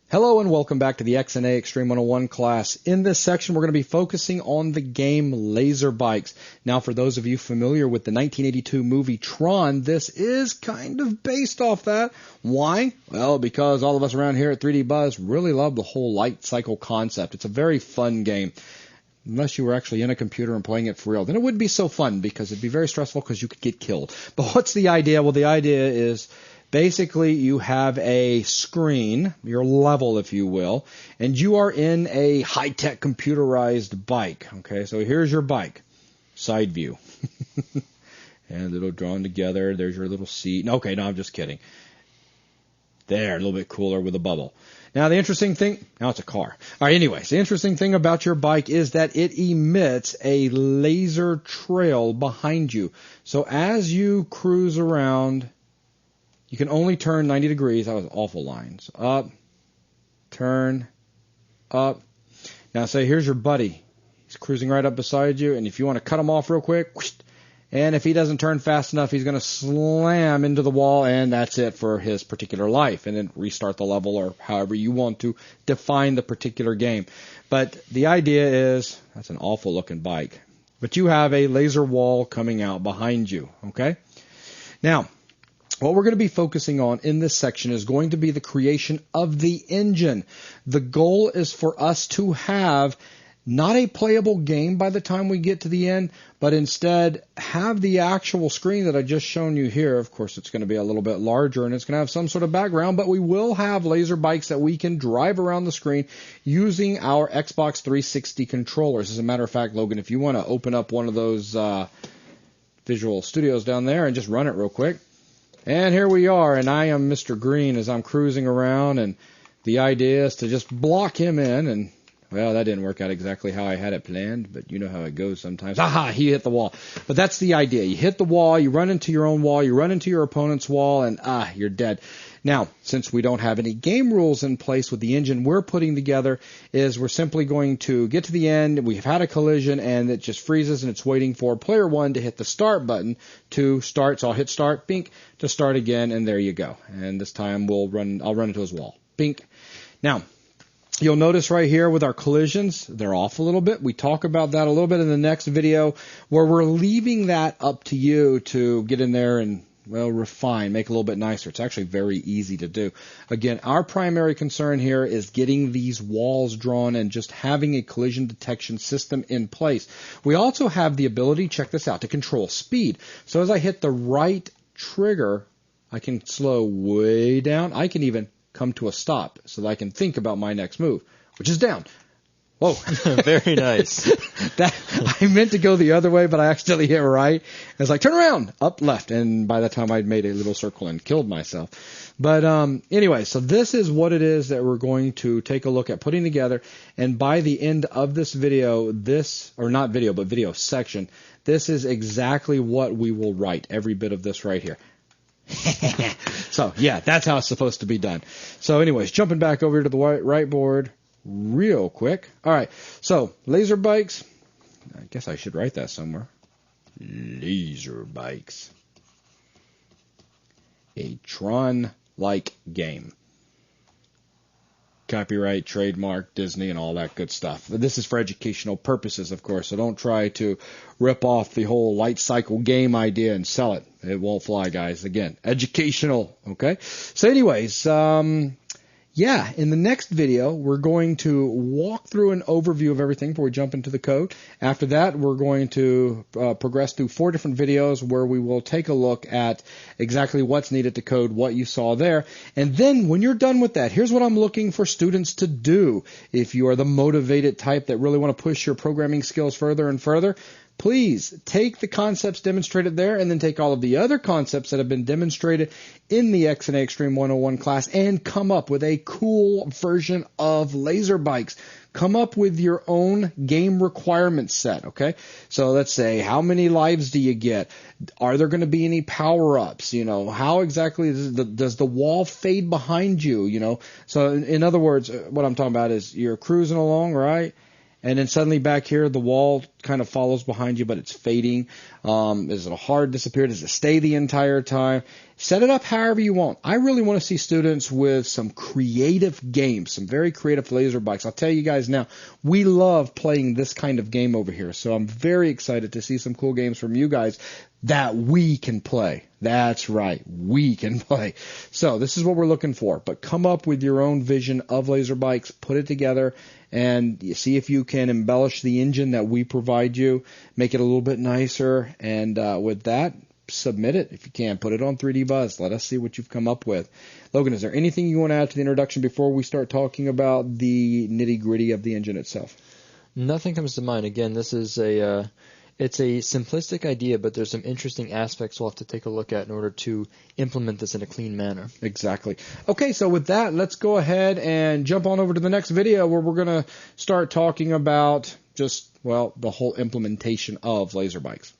Hello and welcome back to the XNA Xtreme 101 class. In this section, we're going to be focusing on the game LaserBikes. Now, for those of you familiar with the 1982 movie Tron, this is kind of based off that. Why? Well, because all of us around here at 3D Buzz really love the whole light cycle concept. It's a very fun game. Unless you were actually in a computer and playing it for real. Then it wouldn't be so fun because it'd be very stressful because you could get killed. But what's the idea? Well, the idea is basically you have a screen, your level, if you will, and you are in a high-tech computerized bike. Okay, so here's your bike. Side view. And a little drawn together. There's your little seat. Okay, no, I'm just kidding. There, a little bit cooler with a bubble. Now, the interesting thing, now it's a car. All right, anyways, the interesting thing about your bike is that it emits a laser trail behind you. So as you cruise around, you can only turn 90 degrees. That was awful lines. Up, turn, up. Now, say here's your buddy. He's cruising right up beside you, and if you want to cut him off real quick, whoosh, and if he doesn't turn fast enough, he's going to slam into the wall, and that's it for his particular life, and then restart the level or however you want to define the particular game. But the idea is, that's an awful-looking bike, but you have a laser wall coming out behind you, okay? Now, what we're going to be focusing on in this section is going to be the creation of the engine. The goal is for us to have not a playable game by the time we get to the end, but instead have the actual screen that I just shown you here. Of course, it's going to be a little bit larger and it's going to have some sort of background, but we will have laser bikes that we can drive around the screen using our Xbox 360 controllers. As a matter of fact, Logan, if you want to open up one of those Visual Studios down there and just run it real quick. And here we are, and I am Mr. Green as I'm cruising around, and the idea is to just block him in, and well, that didn't work out exactly how I had it planned, but you know how it goes sometimes. Aha, he hit the wall. But that's the idea. You hit the wall, you run into your own wall, you run into your opponent's wall, and you're dead. Now, since we don't have any game rules in place with the engine we're putting together, is we're simply going to get to the end, we've had a collision, and it just freezes, and it's waiting for player one to hit the start button to start. So I'll hit start, bink, to start again, and there you go. And this time I'll run into his wall. Bink. Now, you'll notice right here with our collisions, they're off a little bit. We talk about that a little bit in the next video where we're leaving that up to you to get in there and, well, refine, make it a little bit nicer. It's actually very easy to do. Again, our primary concern here is getting these walls drawn and just having a collision detection system in place. We also have the ability, check this out, to control speed. So as I hit the right trigger, I can slow way down. I can even come to a stop so that I can think about my next move, which is down. Whoa. Very nice. That I meant to go the other way, but I accidentally hit right. I was like, turn around, up, left. And by that time, I'd made a little circle and killed myself. But anyway, so this is what it is that we're going to take a look at putting together. And by the end of this video, not video, but video section, this is exactly what we will write, every bit of this right here. So, yeah, that's how it's supposed to be done. So, anyways, jumping back over to the right board real quick. All right, so LaserBikes. I guess I should write that somewhere. LaserBikes. A Tron-like game. Copyright, trademark, Disney, and all that good stuff. But this is for educational purposes, of course, so don't try to rip off the whole light cycle game idea and sell it. It won't fly, guys. Again, educational, okay? So anyways, yeah, in the next video, we're going to walk through an overview of everything before we jump into the code. After that, we're going to progress through 4 different videos where we will take a look at exactly what's needed to code what you saw there. And then when you're done with that, here's what I'm looking for students to do. If you are the motivated type that really want to push your programming skills further and further, please take the concepts demonstrated there and then take all of the other concepts that have been demonstrated in the XNA Xtreme 101 class and come up with a cool version of LaserBikes. Come up with your own game requirement set, okay? So let's say, how many lives do you get? Are there going to be any power-ups? You know, how exactly does the wall fade behind you? You know, so in other words, what I'm talking about is you're cruising along, right? And then suddenly back here, the wall kind of follows behind you, but it's fading. Is it a hard disappear? Does it stay the entire time? Set it up however you want. I really want to see students with some creative games, some very creative laser bikes. I'll tell you guys now, we love playing this kind of game over here. So I'm very excited to see some cool games from you guys that we can play. That's right, we can play. So this is what we're looking for. But come up with your own vision of laser bikes, put it together, and you see if you can embellish the engine that we provide you, make it a little bit nicer, and with that, submit it if you can. Put it on 3D Buzz. Let us see what you've come up with. Logan, is there anything you want to add to the introduction before we start talking about the nitty-gritty of the engine itself? Nothing comes to mind. Again, this is it's a simplistic idea, but there's some interesting aspects we'll have to take a look at in order to implement this in a clean manner. Exactly. Okay, so with that, let's go ahead and jump on over to the next video where we're going to start talking about just, well, the whole implementation of laser bikes.